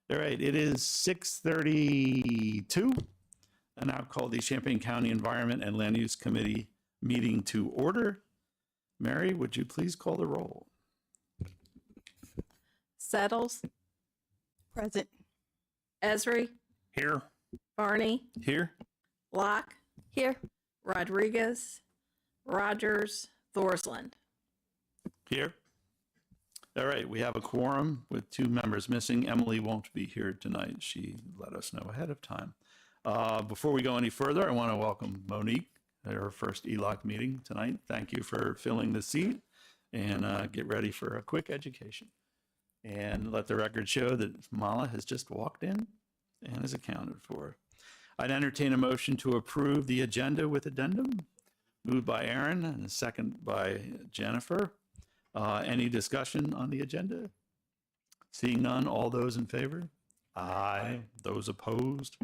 All right, it is 6:32. I now call the Champaign County Environment and Land Use Committee meeting to order. Mary, would you please call the roll? Settles, Present. Esri, Here. Barney, Here. Locke, Here. Rodriguez, Rogers, Thorsland. Here. All right, we have a quorum with 2 members missing. Emily won't be here tonight. She let us know ahead of time. Before we go any further, I want to welcome Monique at her first ELOC meeting tonight. Thank you for filling the seat, and get ready for a quick education. And let the record show that Mala has just walked in and is accounted for. I'd entertain a motion to approve the agenda with addendum. Moved by Aaron and a second by Jennifer. Any discussion on the agenda? Seeing none, all those in favor? Aye. Those opposed?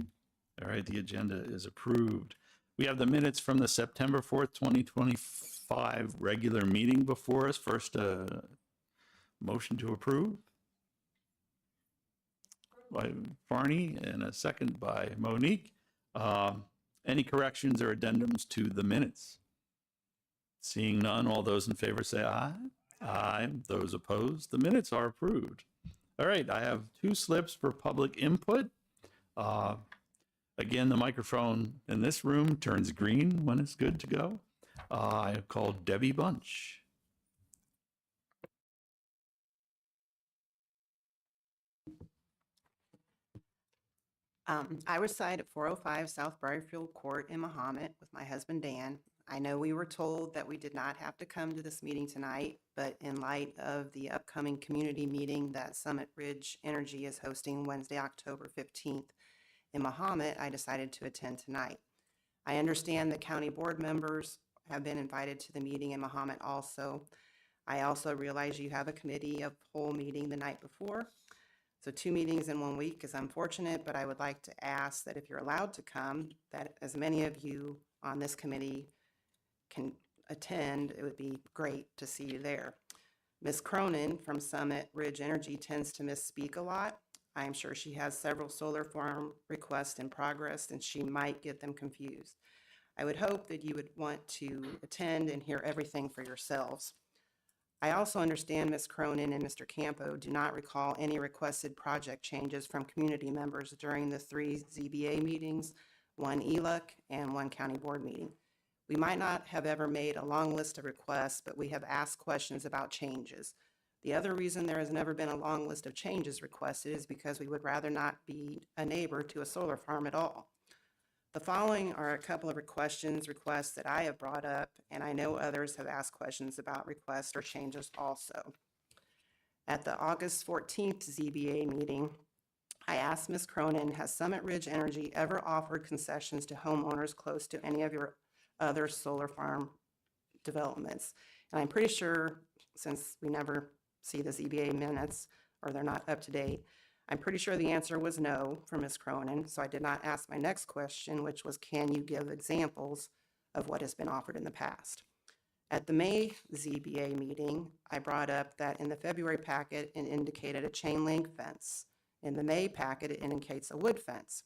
All right, the agenda is approved. We have the minutes from the September 4th, 2025 regular meeting before us. First, motion to approve by Barney and a second by Monique. Any corrections or addendums to the minutes? Seeing none, all those in favor say aye. Aye. Those opposed? The minutes are approved. All right, I have 2 slips for public input. Again, the microphone in this room turns green when it's good to go. I call Debbie Bunch. I reside at 405 South Briarfield Court in Mahomet with my husband, Dan. I know we were told that we did not have to come to this meeting tonight, but in light of the upcoming community meeting that Summit Ridge Energy is hosting Wednesday, October 15th in Mahomet, I decided to attend tonight. I understand that county board members have been invited to the meeting in Mahomet also. I also realize you have a committee of whole meeting the night before. So 2 meetings in 1 week is unfortunate, but I would like to ask that if you're allowed to come, that as many of you on this committee can attend. It would be great to see you there. Ms. Cronin from Summit Ridge Energy tends to misspeak a lot. I am sure she has several solar farm requests in progress and she might get them confused. I would hope that you would want to attend and hear everything for yourselves. I also understand Ms. Cronin and Mr. Campo do not recall any requested project changes from community members during the 3 ZBA meetings, 1 ELUC, and 1 county board meeting. We might not have ever made a long list of requests, but we have asked questions about changes. The other reason there has never been a long list of changes requested is because we would rather not be a neighbor to a solar farm at all. The following are a couple of requests that I have brought up, and I know others have asked questions about requests or changes also. At the August 14th ZBA meeting, I asked Ms. Cronin, has Summit Ridge Energy ever offered concessions to homeowners close to any of your other solar farm developments? And I'm pretty sure, since we never see the ZBA minutes or they're not up to date, I'm pretty sure the answer was no from Ms. Cronin, so I did not ask my next question, which was, can you give examples of what has been offered in the past? At the May ZBA meeting, I brought up that in the February packet, it indicated a chain link fence. In the May packet, it indicates a wood fence.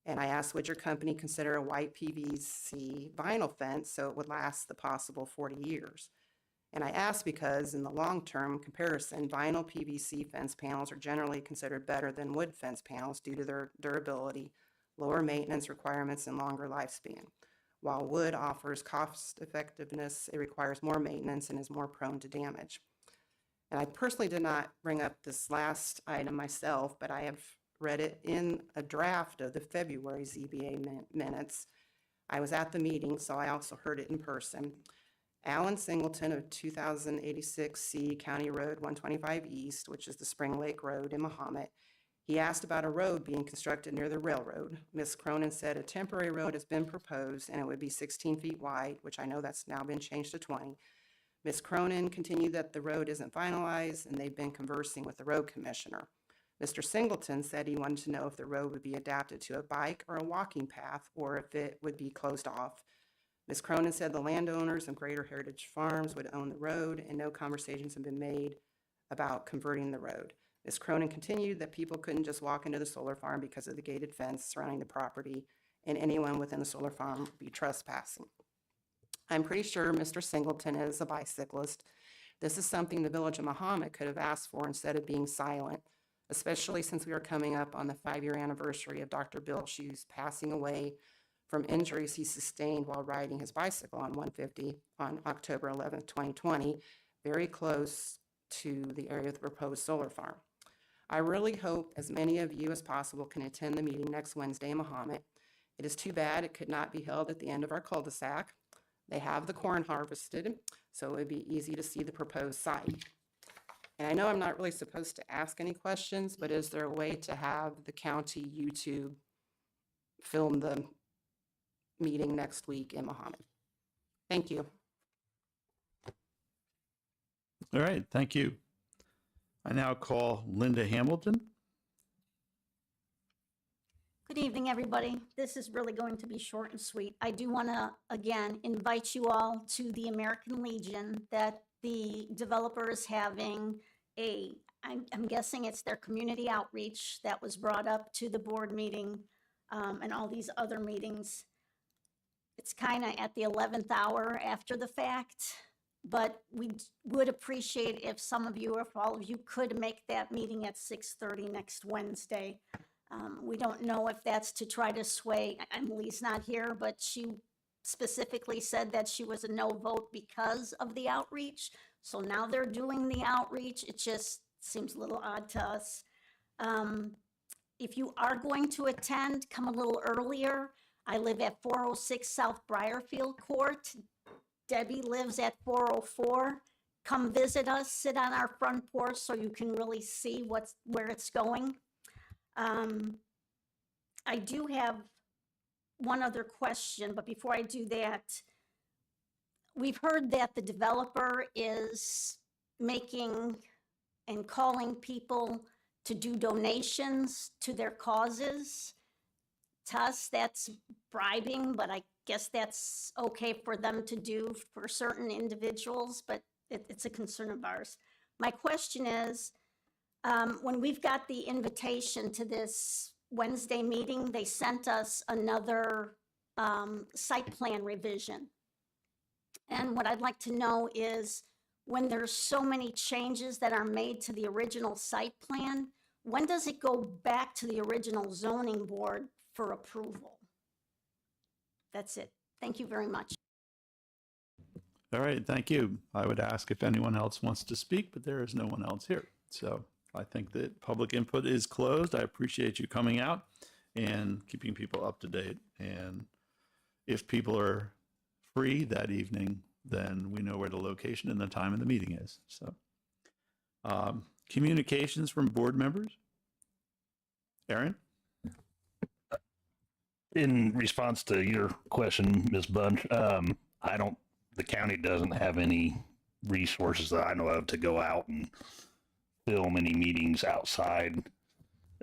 And I asked, would your company consider a white PVC vinyl fence so it would last the possible 40 years? And I asked because in the long-term comparison, vinyl PVC fence panels are generally considered better than wood fence panels due to their durability, lower maintenance requirements, and longer lifespan. While wood offers cost effectiveness, it requires more maintenance and is more prone to damage. And I personally did not bring up this last item myself, but I have read it in a draft of the February ZBA minutes. I was at the meeting, so I also heard it in person. Alan Singleton of 2086C County Road 125 East, which is the Spring Lake Road in Mahomet, he asked about a road being constructed near the railroad. Ms. Cronin said a temporary road has been proposed and it would be 16 feet wide, which I know that's now been changed to 20. Ms. Cronin continued that the road isn't finalized and they've been conversing with the road commissioner. Mr. Singleton said he wanted to know if the road would be adapted to a bike or a walking path or if it would be closed off. Ms. Cronin said the landowners of Greater Heritage Farms would own the road and no conversations have been made about converting the road. Ms. Cronin continued that people couldn't just walk into the solar farm because of the gated fence surrounding the property, and anyone within the solar farm would be trespassing. I'm pretty sure Mr. Singleton is a bicyclist. This is something the Village of Mahomet could have asked for instead of being silent, especially since we are coming up on the 5-year anniversary of Dr. Bill Shoes passing away from injuries he sustained while riding his bicycle on 150 on October 11th, 2020, very close to the area of the proposed solar farm. I really hope as many of you as possible can attend the meeting next Wednesday in Mahomet. It is too bad it could not be held at the end of our cul-de-sac. They have the corn harvested, so it would be easy to see the proposed site. And I know I'm not really supposed to ask any questions, but is there a way to have the county YouTube film the meeting next week in Mahomet? Thank you. All right, thank you. I now call Linda Hamilton. Good evening, everybody. This is really going to be short and sweet. I do want to, again, invite you all to the American Legion that the developer is having I'm guessing it's their community outreach that was brought up to the board meeting and all these other meetings. It's kind of at the 11th hour after the fact, but we would appreciate if some of you, or if all of you could make that meeting at 6:30 next Wednesday. We don't know if that's to try to sway, Emily's not here, but she specifically said that she was a no vote because of the outreach. So now they're doing the outreach. It just seems a little odd to us. If you are going to attend, come a little earlier. I live at 406 South Briarfield Court. Debbie lives at 404. Come visit us, sit on our front porch so you can really see where it's going. I do have one other question, but before I do that, we've heard that the developer is making and calling people to do donations to their causes. To us, that's bribing, but I guess that's okay for them to do for certain individuals, but it's a concern of ours. My question is, when we've got the invitation to this Wednesday meeting, they sent us another site plan revision. And what I'd like to know is, when there's so many changes that are made to the original site plan, when does it go back to the original zoning board for approval? That's it. Thank you very much. All right, thank you. I would ask if anyone else wants to speak, but there is no one else here. So I think that public input is closed. I appreciate you coming out and keeping people up to date. And if people are free that evening, then we know where the location and the time of the meeting is. So communications from board members. Aaron? In response to your question, Ms. Bunch, the county doesn't have any resources that I know of to go out and film any meetings outside.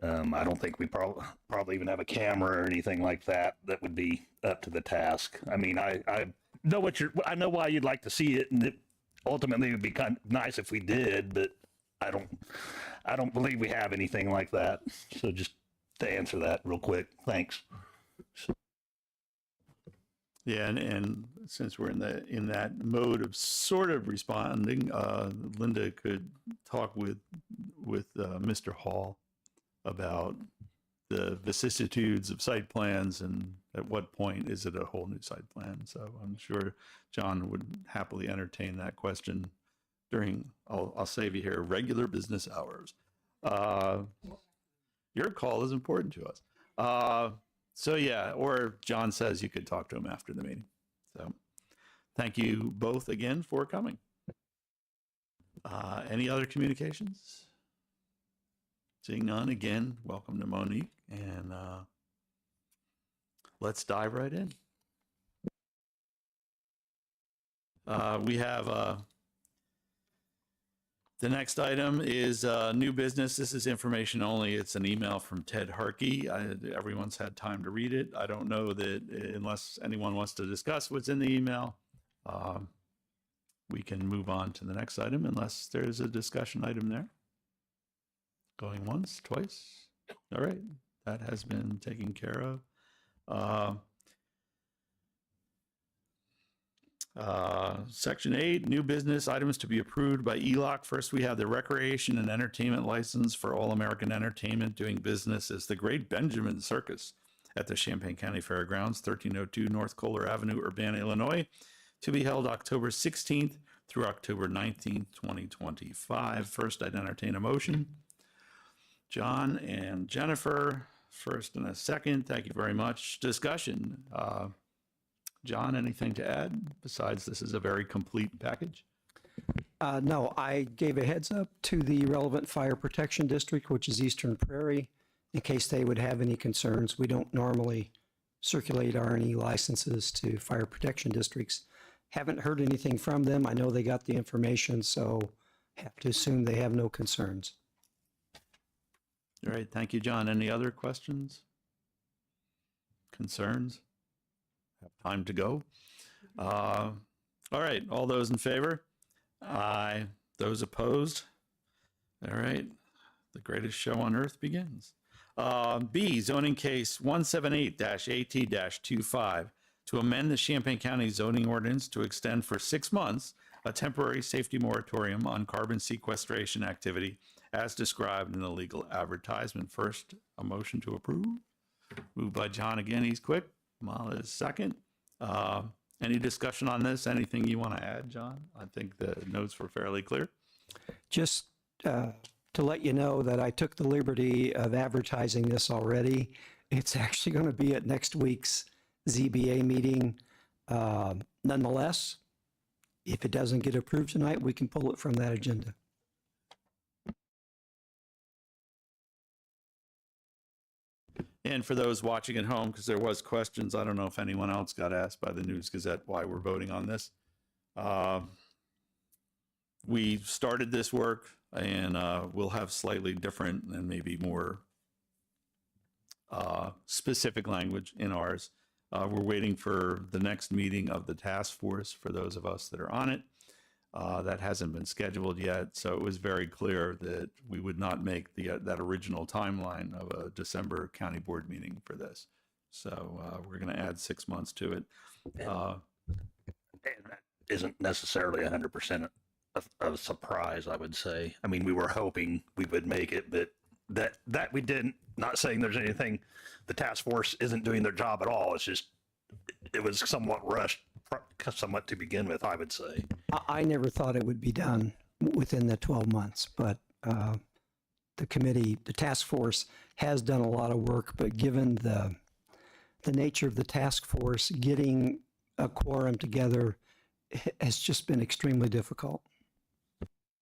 I don't think we probably even have a camera or anything like that that would be up to the task. I mean, I know I know why you'd like to see it, and it ultimately would be kind of nice if we did, but I don't believe we have anything like that. So just to answer that real quick, thanks. Yeah, and since we're in that mode of sort of responding, Linda could talk with Mr. Hall about the vicissitudes of site plans and at what point is it a whole new site plan. So I'm sure John would happily entertain that question during, I'll save you here, regular business hours. Your call is important to us. So yeah, or John says you could talk to him after the meeting. So thank you both again for coming. Any other communications? Seeing none, again, welcome to Monique, and let's dive right in. We have the next item is new business. This is information only. It's an email from Ted Harkey. Everyone's had time to read it. I don't know that unless anyone wants to discuss what's in the email, we can move on to the next item unless there's a discussion item there. Going once, twice? All right, that has been taken care of. Section 8, new business items to be approved by ELOC. First, we have the recreation and entertainment license for All American Entertainment doing business as the Great Benjamin Circus at the Champaign County Fairgrounds, 1302 North Kohler Avenue, Urbana, Illinois, to be held October 16th through October 19th, 2025. First, I'd entertain a motion. John and Jennifer, first and a second. Thank you very much. Discussion. John, anything to add besides this is a very complete package? No, I gave a heads up to the relevant fire protection district, which is Eastern Prairie, in case they would have any concerns. We don't normally circulate R&E licenses to fire protection districts. Haven't heard anything from them. I know they got the information, so have to assume they have no concerns. All right, thank you, John. Any other questions? Concerns? Have time to go. All right, all those in favor? Aye. Those opposed? All right, the greatest show on earth begins. B, zoning case 178-AT-25 to amend the Champaign County zoning ordinance to extend for 6 months a temporary safety moratorium on carbon sequestration activity as described in the legal advertisement. First, a motion to approve. Moved by John again, he's quick. Mala is second. Any discussion on this? Anything you want to add, John? I think the notes were fairly clear. Just to let you know that I took the liberty of advertising this already. It's actually going to be at next week's ZBA meeting. Nonetheless, if it doesn't get approved tonight, we can pull it from that agenda. And for those watching at home, because there was questions, I don't know if anyone else got asked by the News Gazette why we're voting on this. We started this work and we'll have slightly different and maybe more specific language in ours. We're waiting for the next meeting of the task force for those of us that are on it. That hasn't been scheduled yet, so it was very clear that we would not make that original timeline of a December county board meeting for this. So we're going to add 6 months to it. And that isn't necessarily 100% of a surprise, I would say. I mean, we were hoping we would make it, but that we didn't. Not saying there's anything, the task force isn't doing their job at all. It's just, it was somewhat rushed, somewhat to begin with, I would say. I never thought it would be done within the 12 months, but the committee, the task force has done a lot of work, but given the nature of the task force, getting a quorum together has just been extremely difficult.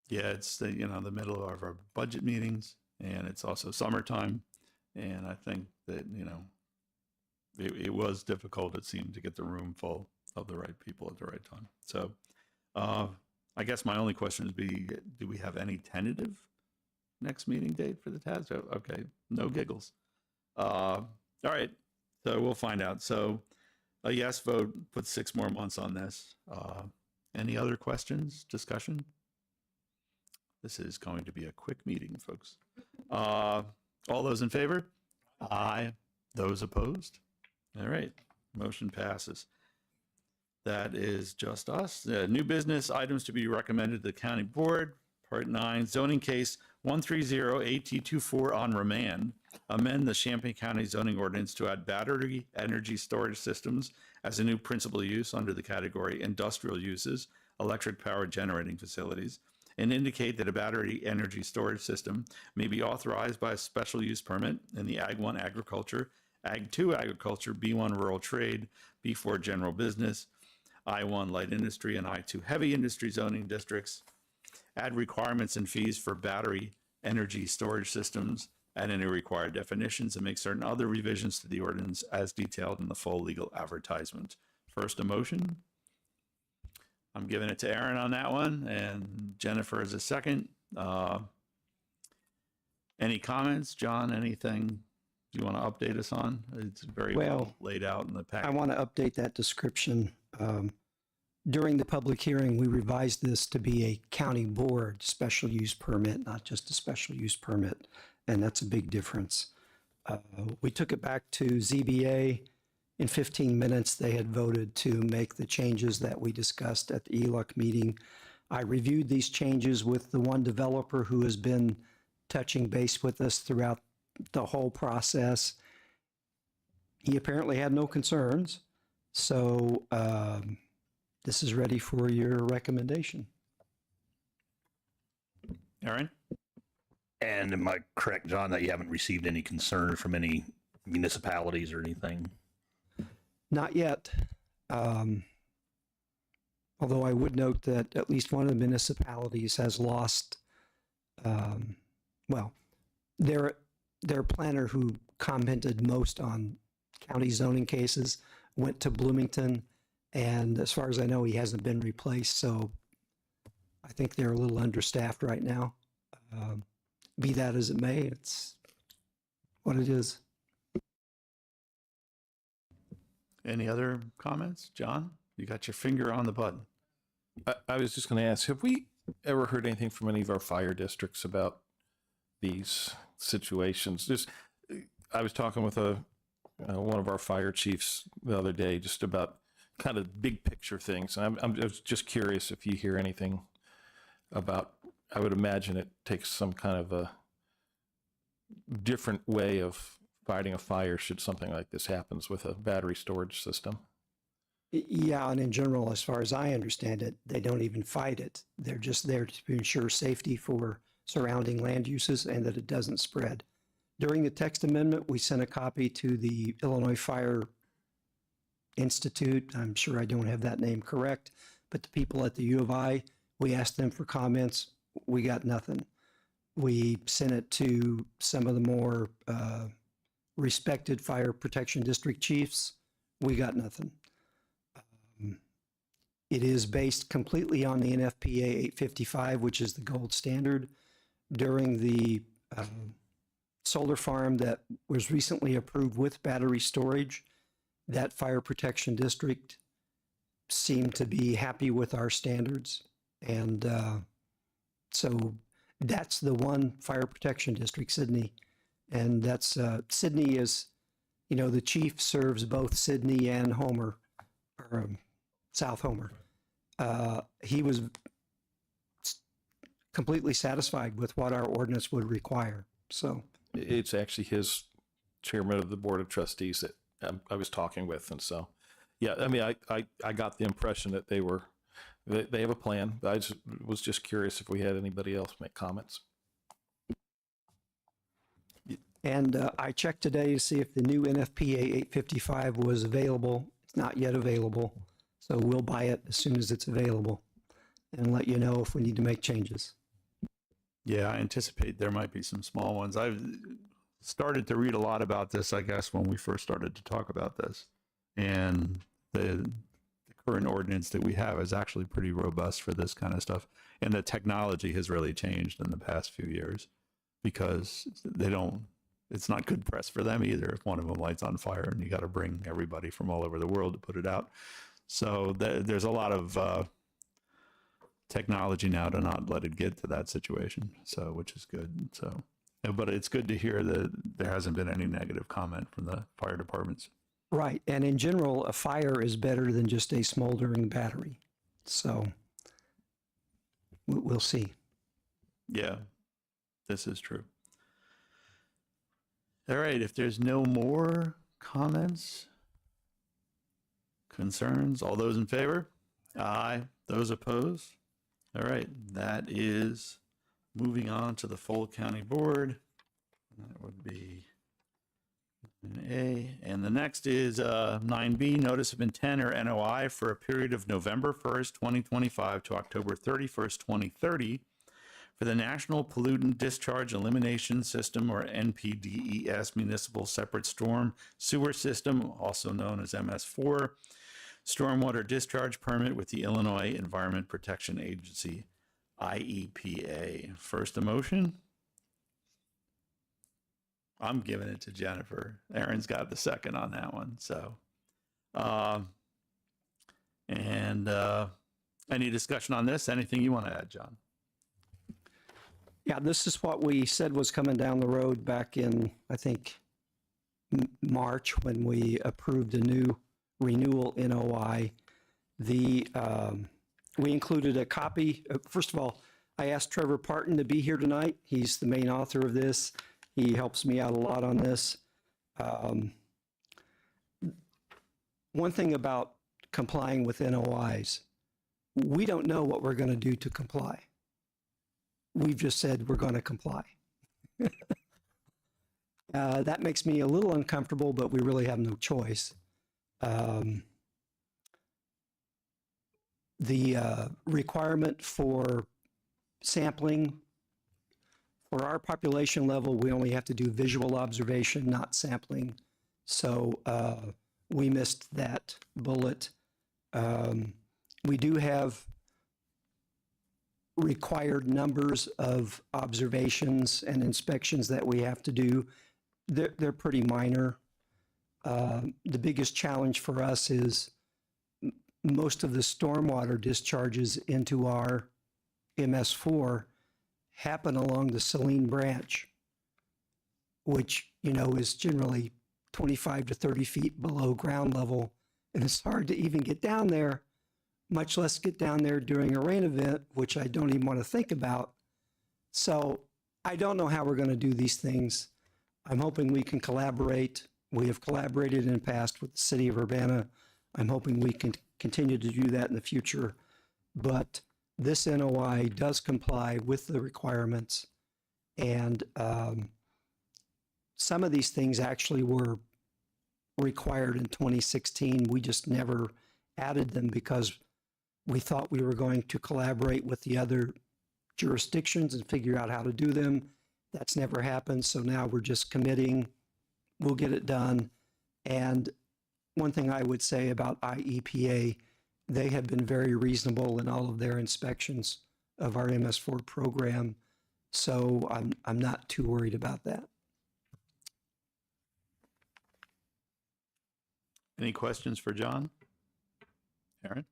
Yeah, it's the middle of our budget meetings, and it's also summertime, and I think that it was difficult. It seemed to get the room full of the right people at the right time. So, I guess my only question would be: do we have any tentative next meeting date for the task? Okay, no giggles. All right, so we'll find out. So, a yes vote puts 6 more months on this. Any other questions? Discussion? This is going to be a quick meeting, folks. All those in favor? Aye. Those opposed? All right, motion passes. That is just us. New business items to be recommended to the county board. Part 9, zoning case 130-AT24 on remand. Amend the Champaign County zoning ordinance to add battery energy storage systems as a new principal use under the category industrial uses, electric power generating facilities, and indicate that a battery energy storage system may be authorized by a special use permit in the Ag 1 agriculture, Ag 2 agriculture, B1 rural trade, B4 general business, I1 light industry, and I2 heavy industry zoning districts. Add requirements and fees for battery energy storage systems, add any required definitions, and make certain other revisions to the ordinance as detailed in the full legal advertisement. First, a motion. I'm giving it to Aaron on that one, and Jennifer is a second. Any comments, John? Anything you want to update us on? It's very well laid out in the package. I want to update that description. during the public hearing, we revised this to be a county board special use permit, not just a special use permit. And that's a big difference. We took it back to ZBA. In 15 minutes, they had voted to make the changes that we discussed at the ELUC meeting. I reviewed these changes with the one developer who has been touching base with us throughout the whole process. He apparently had no concerns. So this is ready for your recommendation. Aaron? And am I correct, John, that you haven't received any concern from any municipalities or anything? Not yet. Although I would note that at least one of the municipalities has lost, well, their planner who commented most on county zoning cases went to Bloomington, and as far as I know, he hasn't been replaced, so I think they're a little understaffed right now. Be that as it may, it's what it is. Any other comments? John, you got your finger on the button. I was just going to ask, have we ever heard anything from any of our fire districts about these situations? Just, I was talking with one of our fire chiefs the other day, just about kind of big picture things. And I was just curious if you hear anything about, I would imagine it takes some kind of a different way of fighting a fire should something like this happens with a battery storage system. Yeah, and in general, as far as I understand it, they don't even fight it. They're just there to ensure safety for surrounding land uses and that it doesn't spread. During the text amendment, we sent a copy to the Illinois Fire Institute. I'm sure I don't have that name correct, but the people at the U of I, we asked them for comments. We got nothing. We sent it to some of the more respected fire protection district chiefs. We got nothing. It is based completely on the NFPA 855, which is the gold standard. During the solar farm that was recently approved with battery storage, that fire protection district seemed to be happy with our standards. And so that's the one fire protection district, Sydney. And that's, Sydney is, you know, the chief serves both Sydney and Homer, or South Homer. He was completely satisfied with what our ordinance would require. So It's actually his chairman of the board of trustees that I was talking with. And so, yeah, I mean, I got the impression that they have a plan. I was just curious if we had anybody else make comments. And I checked today to see if the new NFPA 855 was available. It's not yet available. So we'll buy it as soon as it's available and let you know if we need to make changes. Yeah, I anticipate there might be some small ones. I've started to read a lot about this, I guess, when we first started to talk about this. And the current ordinance that we have is actually pretty robust for this kind of stuff. And the technology has really changed in the past few years because it's not good press for them either if one of them lights on fire and you got to bring everybody from all over the world to put it out. So there's a lot of technology now to not let it get to that situation. So, which is good. So, but it's good to hear that there hasn't been any negative comment from the fire departments. Right. And in general, a fire is better than just a smoldering battery. So we'll see. Yeah, this is true. All right. If there's no more comments, concerns, all those in favor? Aye. Those opposed? All right. That is moving on to the full county board. That would be an A. And the next is 9B, notice of intent or NOI for a period of November 1st, 2025 to October 31st, 2030 for the National Pollutant Discharge Elimination System, or NPDES, Municipal Separate Storm Sewer System, also known as MS4, Stormwater Discharge Permit with the Illinois Environment Protection Agency, IEPA. First, a motion. I'm giving it to Jennifer. Aaron's got the second on that one. So And any discussion on this? Anything you want to add, John? Yeah, this is what we said was coming down the road back in, I think, March when we approved a new renewal NOI. We included a copy. First of all, I asked Trevor Parton to be here tonight. He's the main author of this. He helps me out a lot on this. One thing about complying with NOIs, we don't know what we're going to do to comply. We've just said we're going to comply. That makes me a little uncomfortable, but we really have no choice. The requirement for sampling, for our population level, we only have to do visual observation, not sampling. So we missed that bullet. We do have required numbers of observations and inspections that we have to do. They're pretty minor. The biggest challenge for us is most of the stormwater discharges into our MS4 happen along the Saline Branch, which, you know, is generally 25 to 30 feet below ground level. And it's hard to even get down there, much less get down there during a rain event, which I don't even want to think about. So I don't know how we're going to do these things. I'm hoping we can collaborate. We have collaborated in the past with the city of Urbana. I'm hoping we can continue to do that in the future. But this NOI does comply with the requirements. And some of these things actually were required in 2016. We just never added them because we thought we were going to collaborate with the other jurisdictions and figure out how to do them. That's never happened. So now we're just committing. We'll get it done. And one thing I would say about IEPA, they have been very reasonable in all of their inspections of our MS4 program. So I'm not too worried about that. Any questions for John? Aaron?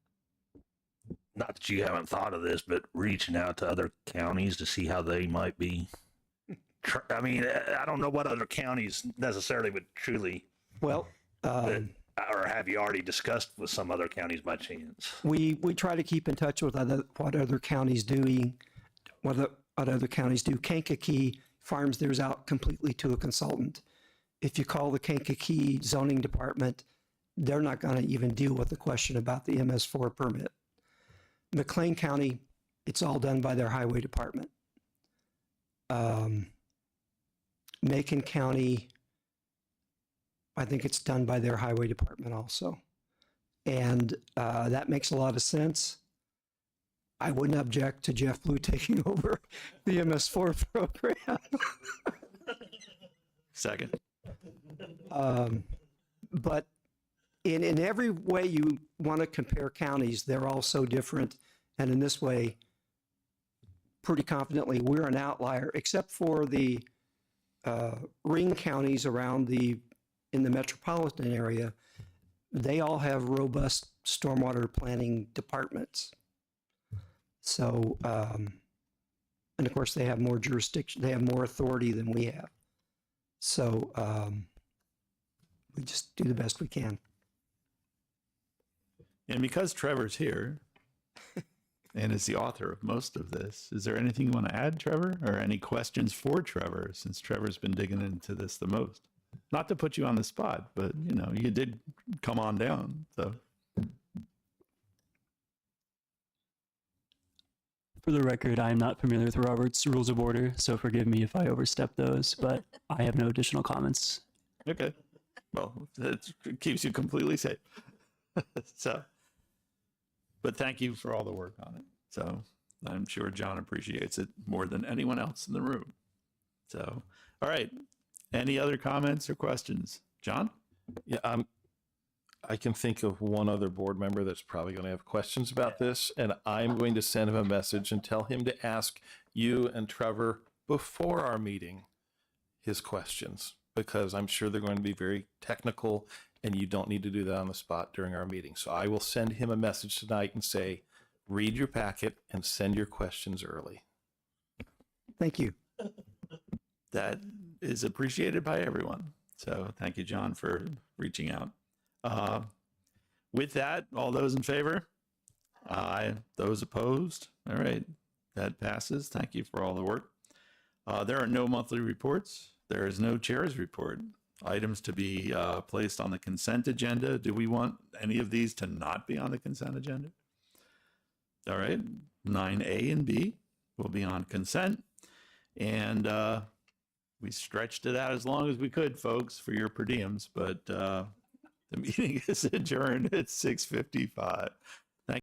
Not that you haven't thought of this, but reaching out to other counties to see how they might be. I mean, I don't know what other counties necessarily would truly, Well, or have you already discussed with some other counties by chance? we try to keep in touch with what other counties doing, what other counties do. Kankakee farms theirs out completely to a consultant. If you call the Kankakee zoning department, they're not going to even deal with the question about the MS4 permit. McLean County, it's all done by their highway department. Macon County, I think it's done by their highway department also. And that makes a lot of sense. I wouldn't object to Jeff Blue taking over the MS4 program. Second. But in every way you want to compare counties, they're all so different. And in this way, pretty confidently, we're an outlier, except for the ring counties around in the metropolitan area. They all have robust stormwater planning departments. So, and of course they have more jurisdiction, they have more authority than we have. So we just do the best we can. And because Trevor's here and is the author of most of this, is there anything you want to add, Trevor, or any questions for Trevor, since Trevor's been digging into this the most? Not to put you on the spot, but you know, you did come on down. So For the record, I am not familiar with Robert's Rules of Order, so forgive me if I overstep those, but I have no additional comments. okay, well, it keeps you completely safe. So, but thank you for all the work on it. So I'm sure John appreciates it more than anyone else in the room. So, all right. Any other comments or questions? John? Yeah, I can think of one other board member that's probably going to have questions about this, and I'm going to send him a message and tell him to ask you and Trevor before our meeting his questions, because I'm sure they're going to be very technical and you don't need to do that on the spot during our meeting. So I will send him a message tonight and say, read your packet and send your questions early. Thank you. That is appreciated by everyone. So thank you, John, for reaching out. With that, all those in favor? Aye. Those opposed? All right. That passes. Thank you for all the work. There are no monthly reports. There is no chair's report. Items to be placed on the consent agenda. Do we want any of these to not be on the consent agenda? All right. 9A and B will be on consent. And we stretched it out as long as we could, folks, for your per diems, but the meeting is adjourned at 6:55.